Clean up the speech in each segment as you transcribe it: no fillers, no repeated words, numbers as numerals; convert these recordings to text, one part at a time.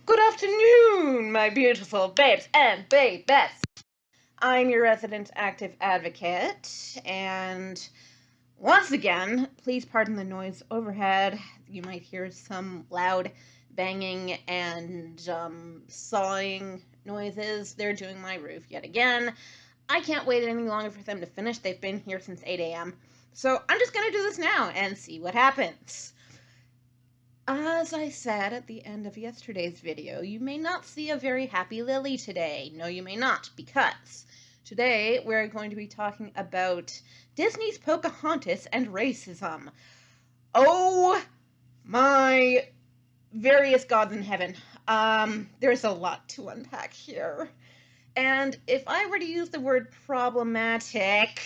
Good afternoon, my beautiful babes and babettes. I'm your resident active advocate, and once again, please pardon the noise overhead. You might hear some loud banging and sawing noises. They're doing my roof yet again. I can't wait any longer for them to finish. They've been here since 8 a.m. So I'm just going to do this now and see what happens. As I said at the end of yesterday's video, you may not see a very happy Lily today. No, you may not, because today we're going to be talking about Disney's Pocahontas and racism. Oh my various gods in heaven. There's a lot to unpack here. And if I were to use the word problematic,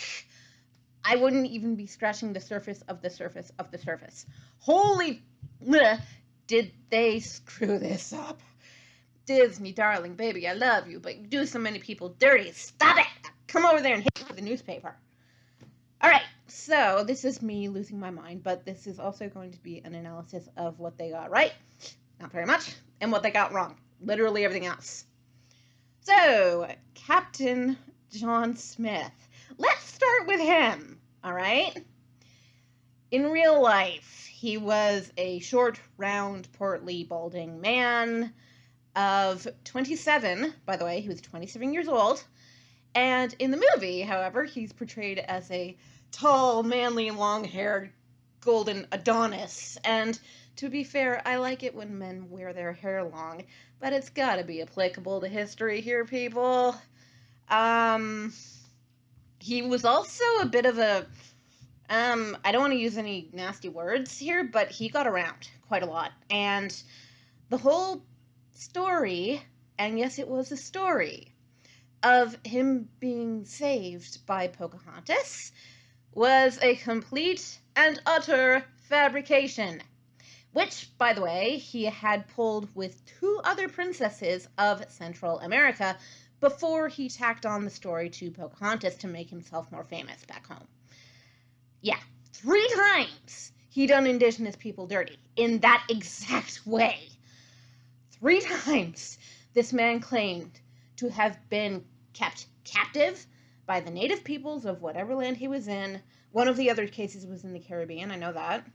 I wouldn't even be scratching the surface of the surface of the surface. Holy did they screw this up? Disney, darling, baby, I love you, but you do so many people dirty. Stop it! Come over there and hit me with the newspaper. Alright, so this is me losing my mind, but this is also going to be an analysis of what they got right, not very much, and what they got wrong. Literally everything else. So, Captain John Smith. Let's start with him, alright? In real life, he was a short, round, portly, balding man of 27. By the way, he was 27 years old. And in the movie, however, he's portrayed as a tall, manly, long-haired, golden Adonis. And to be fair, I like it when men wear their hair long, but it's gotta be applicable to history here, people. He was also a bit of a I don't want to use any nasty words here, but he got around quite a lot. And the whole story, and yes, it was a story, of him being saved by Pocahontas was a complete and utter fabrication. Which, by the way, he had pulled with two other princesses of Central America before he tacked on the story to Pocahontas to make himself more famous back home. Yeah, 3 times he done indigenous people dirty in that exact way. 3 times this man claimed to have been kept captive by the native peoples of whatever land he was in. One of the other cases was in the Caribbean, I know that.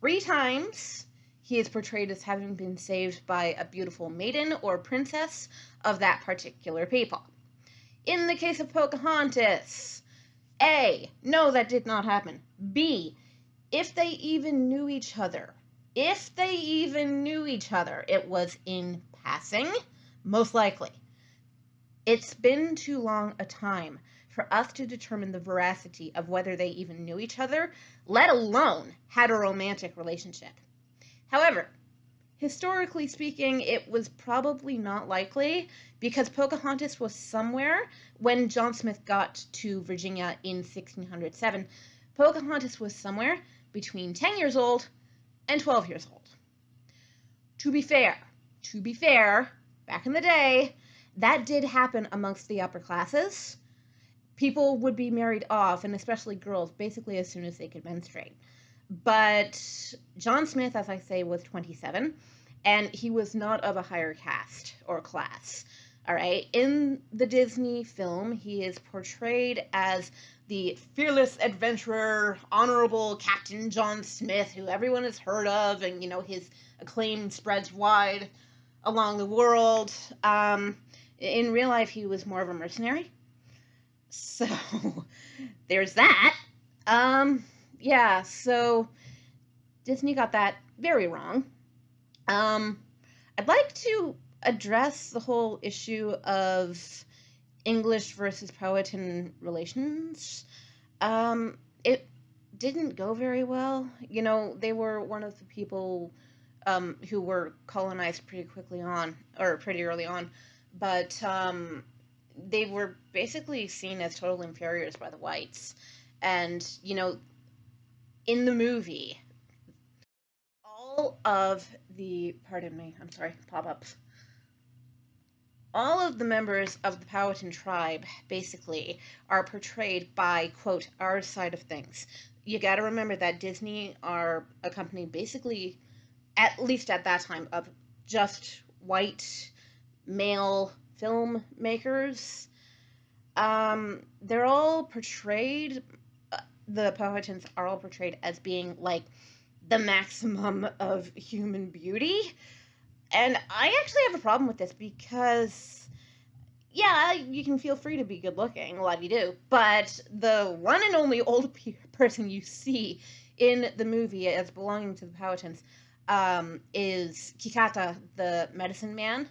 3 times he is portrayed as having been saved by a beautiful maiden or princess of that particular people. In the case of Pocahontas, A, no, that did not happen. B, if they even knew each other, it was in passing, most likely. It's been too long a time for us to determine the veracity of whether they even knew each other, let alone had a romantic relationship. However, historically speaking, it was probably not likely because Pocahontas was somewhere when John Smith got to Virginia in 1607. Pocahontas was somewhere between 10 years old and 12 years old. To be fair, back in the day, that did happen amongst the upper classes. People would be married off, and especially girls, basically as soon as they could menstruate. But John Smith, as I say, was 27, and he was not of a higher caste or class. All right, in the Disney film, he is portrayed as the fearless adventurer, honorable Captain John Smith, who everyone has heard of, and, you know, his acclaim spreads wide along the world. In real life, he was more of a mercenary. So, there's that. Yeah, so Disney got that very wrong. I'd like to address the whole issue of English versus Powhatan relations. It didn't go very well. You know, they were one of the people who were colonized pretty early on, but they were basically seen as total inferiors by the whites. And, you know, in the movie, all of the members of the Powhatan tribe, basically, are portrayed by, quote, our side of things. You gotta remember that Disney are a company basically, at least at that time, of just white male filmmakers. They're all portrayed, the Powhatans are all portrayed as being like the maximum of human beauty. And I actually have a problem with this because, yeah, you can feel free to be good looking, a lot of you do, but the one and only old person you see in the movie as belonging to the Powhatans is Kikata, the medicine man.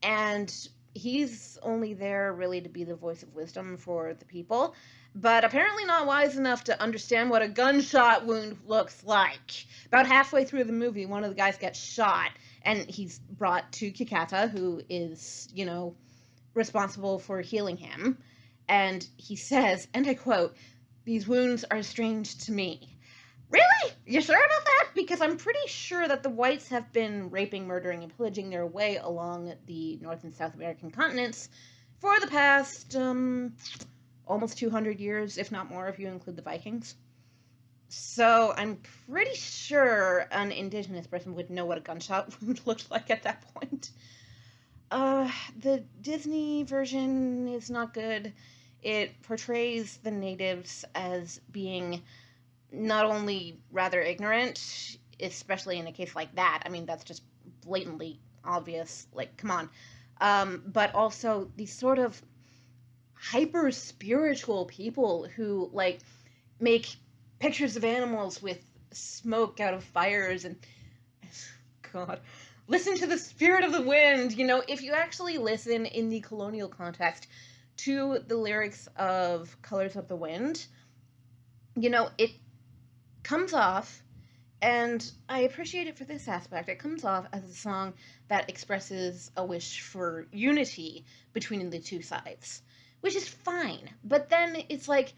And he's only there really to be the voice of wisdom for the people, but apparently not wise enough to understand what a gunshot wound looks like. About halfway through the movie, one of the guys gets shot, and he's brought to Kikata, who is, responsible for healing him. And he says, and I quote, "These wounds are strange to me." Really? You sure about that? Because I'm pretty sure that the whites have been raping, murdering, and pillaging their way along the North and South American continents for the past, almost 200 years, if not more, if you include the Vikings. So I'm pretty sure an indigenous person would know what a gunshot wound looked like at that point. The Disney version is not good. It portrays the natives as being not only rather ignorant, especially in a case like that. I mean, that's just blatantly obvious. Like, come on. But also these sort of hyper spiritual people who like make pictures of animals with smoke out of fires and God, listen to the spirit of the wind. If you actually listen in the colonial context to the lyrics of Colors of the Wind, it comes off, and I appreciate it for this aspect, it comes off as a song that expresses a wish for unity between the two sides, which is fine. But then it's like,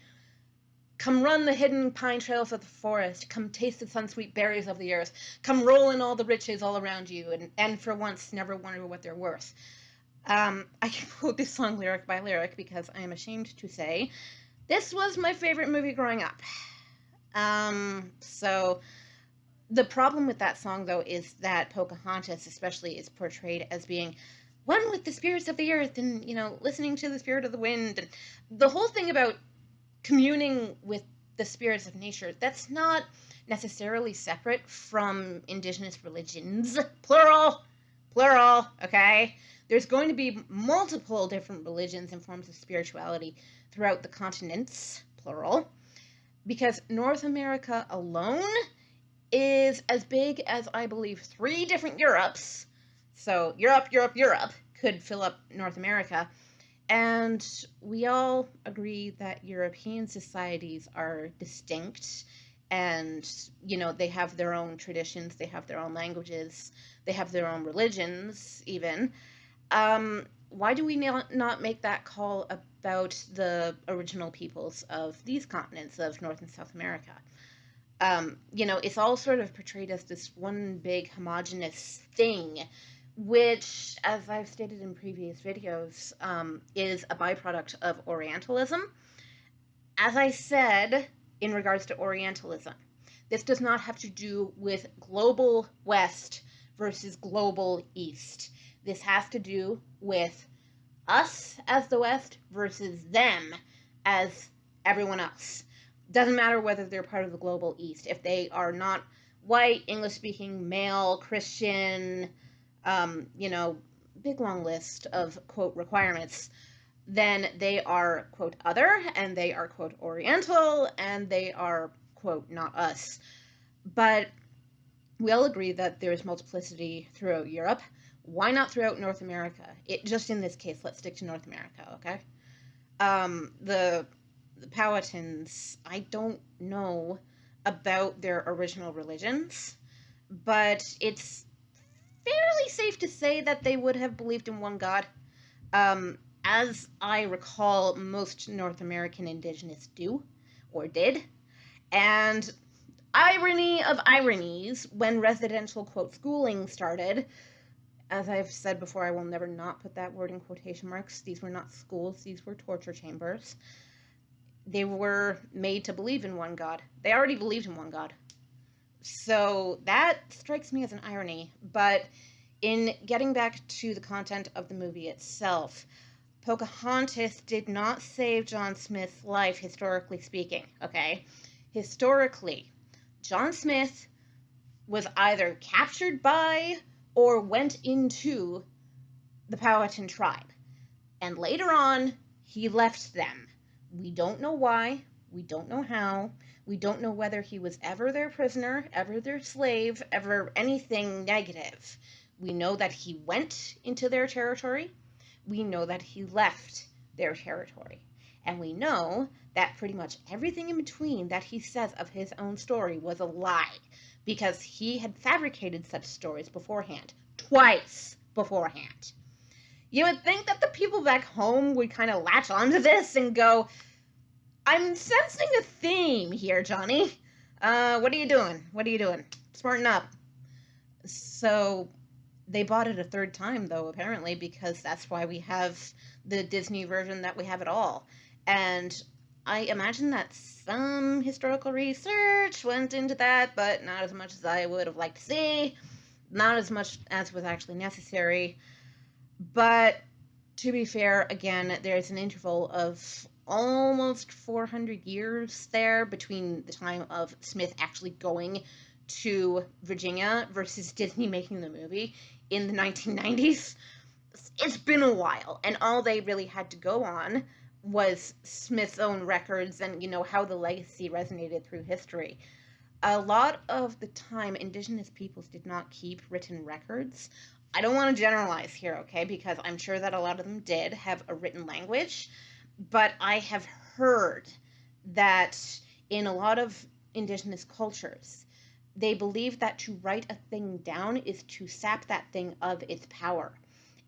come run the hidden pine trails of the forest, come taste the sun-sweet berries of the earth, come roll in all the riches all around you, and for once never wonder what they're worth. I can quote this song lyric by lyric because I am ashamed to say this was my favorite movie growing up. So the problem with that song, though, is that Pocahontas especially is portrayed as being one with the spirits of the earth and, listening to the spirit of the wind. And the whole thing about communing with the spirits of nature, that's not necessarily separate from indigenous religions. Plural, okay? There's going to be multiple different religions and forms of spirituality throughout the continents, plural, because North America alone is as big as, I believe, 3 different Europes. So Europe could fill up North America. And we all agree that European societies are distinct and, they have their own traditions, they have their own languages, they have their own religions, even. Why do we not make that call about the original peoples of these continents of North and South America? It's all sort of portrayed as this one big homogenous thing, which, as I've stated in previous videos, is a byproduct of Orientalism. As I said, in regards to Orientalism, this does not have to do with global West versus global East. This has to do with us as the West versus them as everyone else. Doesn't matter whether they're part of the global East. If they are not white, English-speaking, male, Christian, big long list of, quote, requirements, then they are, quote, other, and they are, quote, Oriental, and they are, quote, not us. But we all agree that there is multiplicity throughout Europe. Why not throughout North America? Just in this case, let's stick to North America, okay? The Powhatans, I don't know about their original religions, but it's fairly safe to say that they would have believed in one God. As I recall, most North American indigenous do, or did. And irony of ironies, when residential, quote, schooling started, as I've said before, I will never not put that word in quotation marks. These were not schools, these were torture chambers. They were made to believe in one God. They already believed in one God. So that strikes me as an irony, but In getting back to the content of the movie itself, Pocahontas did not save John Smith's life, historically speaking, okay? Historically, John Smith was either captured by or went into the Powhatan tribe. And later on, he left them. We don't know why. We don't know how. We don't know whether he was ever their prisoner, ever their slave, ever anything negative. We know that he went into their territory. We know that he left their territory. And we know that pretty much everything in between that he says of his own story was a lie, because he had fabricated such stories beforehand, twice beforehand. You would think that the people back home would kind of latch onto this and go, I'm sensing a theme here, Johnny. What are you doing? What are you doing? Smarten up. So they bought it a third time, though, apparently, because that's why we have the Disney version that we have at all. And I imagine that some historical research went into that, but not as much as I would have liked to see. Not as much as was actually necessary. But to be fair, again, there's an interval of almost 400 years there between the time of Smith actually going to Virginia versus Disney making the movie in the 1990s. It's been a while, and all they really had to go on was Smith's own records and, how the legacy resonated through history. A lot of the time, indigenous peoples did not keep written records. I don't want to generalize here, okay, because I'm sure that a lot of them did have a written language, but I have heard that in a lot of indigenous cultures, they believe that to write a thing down is to sap that thing of its power,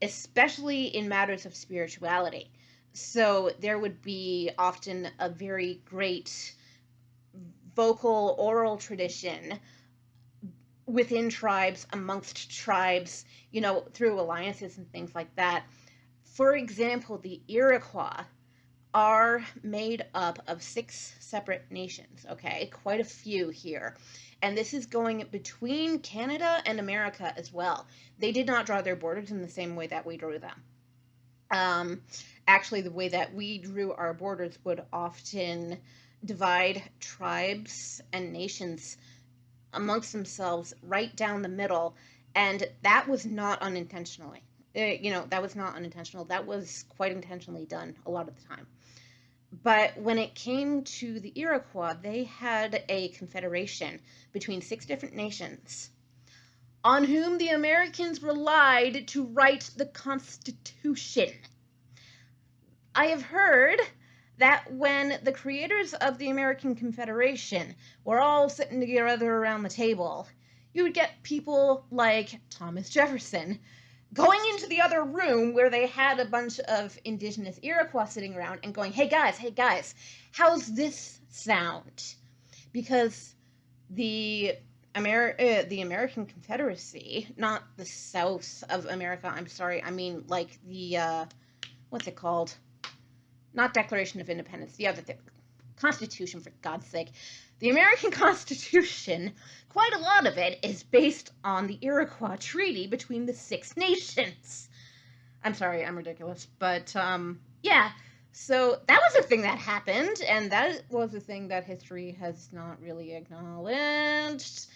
especially in matters of spirituality. So there would be often a very great vocal oral tradition within tribes, amongst tribes, through alliances and things like that. For example, the Iroquois are made up of 6 separate nations, okay? Quite a few here. And this is going between Canada and America as well. They did not draw their borders in the same way that we drew them. Actually, the way that we drew our borders would often divide tribes and nations amongst themselves right down the middle, and that was not unintentionally. That was not unintentional. That was quite intentionally done a lot of the time. But when it came to the Iroquois, they had a confederation between 6 different nations on whom the Americans relied to write the Constitution. I have heard that when the creators of the American Confederation were all sitting together around the table, you would get people like Thomas Jefferson going into the other room where they had a bunch of indigenous Iroquois sitting around and going, hey guys, how's this sound? Because the American Confederacy, not the South of America, I'm sorry, I mean like the, what's it called? Not Declaration of Independence, the other thing. Constitution, for God's sake. The American Constitution, quite a lot of it is based on the Iroquois Treaty between the 6 nations. I'm sorry, I'm ridiculous. But, yeah. So that was a thing that happened, and that was a thing that history has not really acknowledged,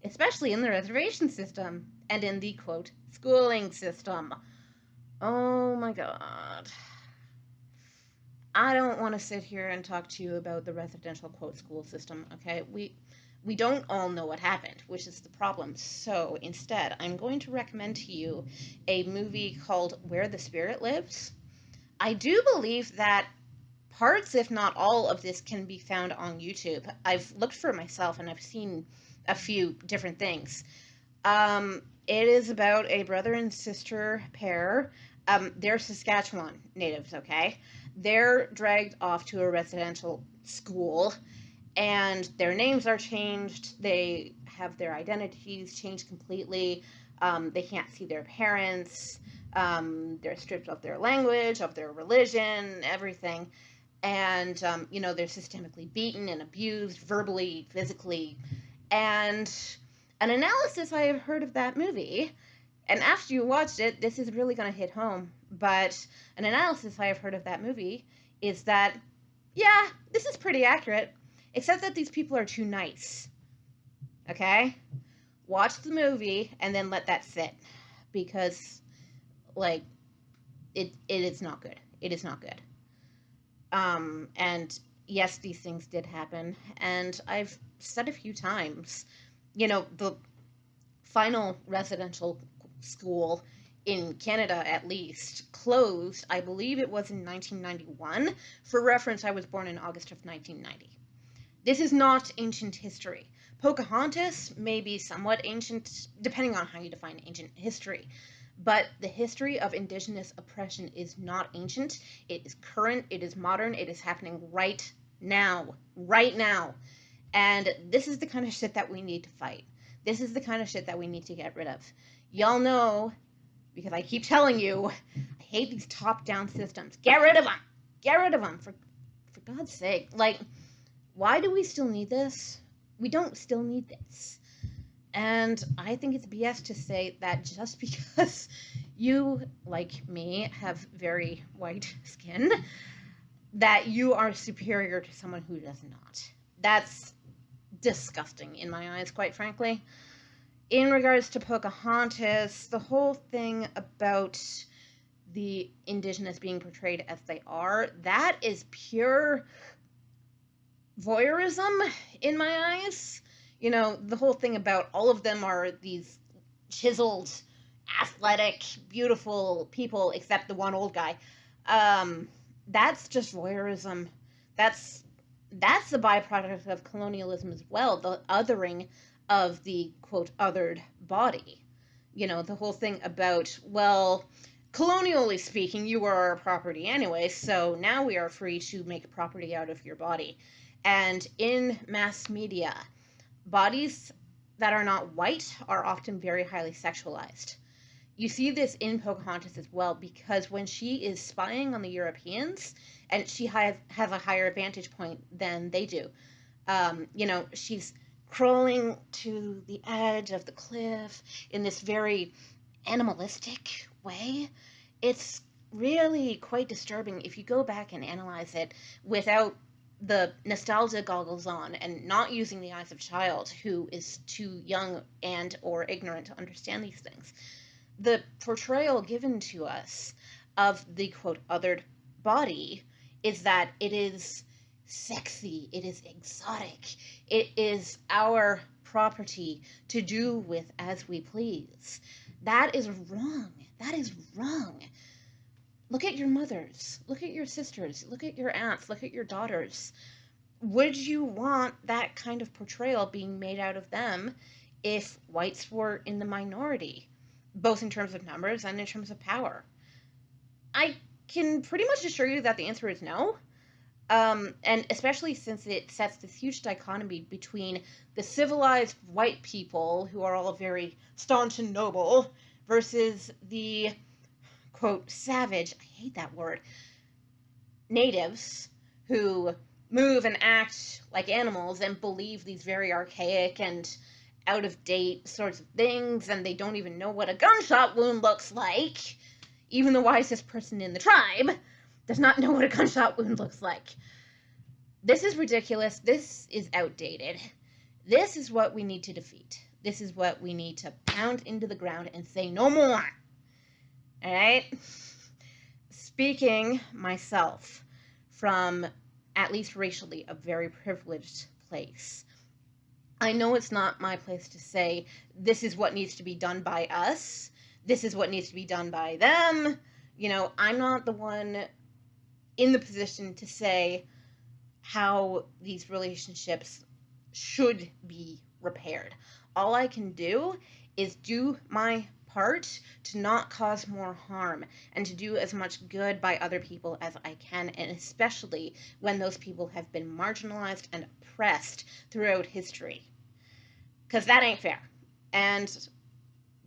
especially in the reservation system and in the, quote, schooling system. Oh my God. I don't want to sit here and talk to you about the residential, quote, school system, okay? We don't all know what happened, which is the problem. So instead, I'm going to recommend to you a movie called Where the Spirit Lives. I do believe that parts, if not all, of this can be found on YouTube. I've looked for it myself, and I've seen a few different things. It is about a brother and sister pair. They're Saskatchewan natives, okay? They're dragged off to a residential school, and their names are changed. They have their identities changed completely. They can't see their parents. They're stripped of their language, of their religion, everything. And, they're systemically beaten and abused, verbally, physically. And an analysis I have heard of that movie And after you watched it, this is really going to hit home. But an analysis I have heard of that movie is that, yeah, this is pretty accurate, except that these people are too nice. Okay? Watch the movie and then let that sit. Because, like, it is not good. It is not good. And yes, these things did happen. And I've said a few times, the final residential school in Canada, at least, closed, I believe it was in 1991. For reference, I was born in August of 1990. This is not ancient history. Pocahontas may be somewhat ancient, depending on how you define ancient history. But the history of Indigenous oppression is not ancient. It is current, it is modern, it is happening right now. Right now. And this is the kind of shit that we need to fight. This is the kind of shit that we need to get rid of. Y'all know, because I keep telling you, I hate these top-down systems. Get rid of them! Get rid of them, for God's sake. Like, why do we still need this? We don't still need this. And I think it's BS to say that just because you, like me, have very white skin, that you are superior to someone who does not. That's disgusting in my eyes, quite frankly. In regards to Pocahontas, the whole thing about the Indigenous being portrayed as they are, that is pure voyeurism in my eyes. The whole thing about all of them are these chiseled, athletic, beautiful people, except the one old guy. That's just voyeurism. That's the byproduct of colonialism as well, the othering of the, quote, othered body. The whole thing about, well, colonially speaking, you are our property anyway, so now we are free to make property out of your body. And in mass media, bodies that are not white are often very highly sexualized. You see this in Pocahontas as well, because when she is spying on the Europeans, and she has a higher vantage point than they do, she's crawling to the edge of the cliff in this very animalistic way. It's really quite disturbing if you go back and analyze it without the nostalgia goggles on and not using the eyes of a child who is too young and or ignorant to understand these things. The portrayal given to us of the, quote, othered body is that it is sexy, it is exotic, it is our property to do with as we please. That is wrong. That is wrong. Look at your mothers, look at your sisters, look at your aunts, look at your daughters. Would you want that kind of portrayal being made out of them if whites were in the minority, both in terms of numbers and in terms of power? I can pretty much assure you that the answer is no. And especially since it sets this huge dichotomy between the civilized white people, who are all very staunch and noble, versus the, quote, savage, I hate that word, natives, who move and act like animals and believe these very archaic and out-of-date sorts of things, and they don't even know what a gunshot wound looks like. Even the wisest person in the tribe does not know what a gunshot wound looks like. This is ridiculous. This is outdated. This is what we need to defeat. This is what we need to pound into the ground and say no more. All right? Speaking myself from, at least racially, a very privileged place, I know it's not my place to say this is what needs to be done by us. This is what needs to be done by them. I'm not the one in the position to say how these relationships should be repaired. All I can do is do my part to not cause more harm and to do as much good by other people as I can, and especially when those people have been marginalized and oppressed throughout history. Because that ain't fair. And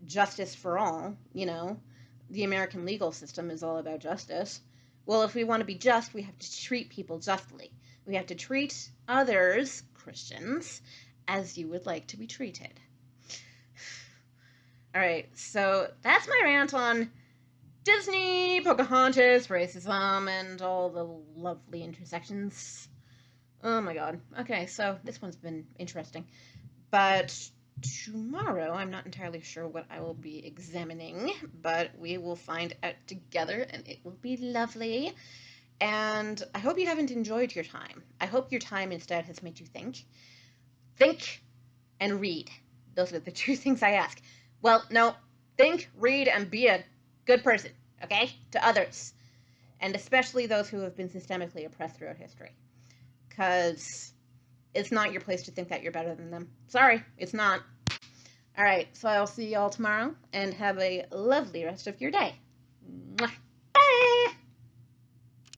justice for all, the American legal system is all about justice. Well, if we want to be just, we have to treat people justly. We have to treat others, Christians, as you would like to be treated. Alright, so that's my rant on Disney, Pocahontas, racism, and all the lovely intersections. Oh my god. Okay, so this one's been interesting. But tomorrow, I'm not entirely sure what I will be examining, but we will find out together, and it will be lovely. And I hope you haven't enjoyed your time. I hope your time instead has made you think. Think and read. Those are the two things I ask. Well, no, think, read, and be a good person, okay? To others. And especially those who have been systemically oppressed throughout history. Because it's not your place to think that you're better than them. Sorry, it's not. All right, so I'll see y'all tomorrow, and have a lovely rest of your day.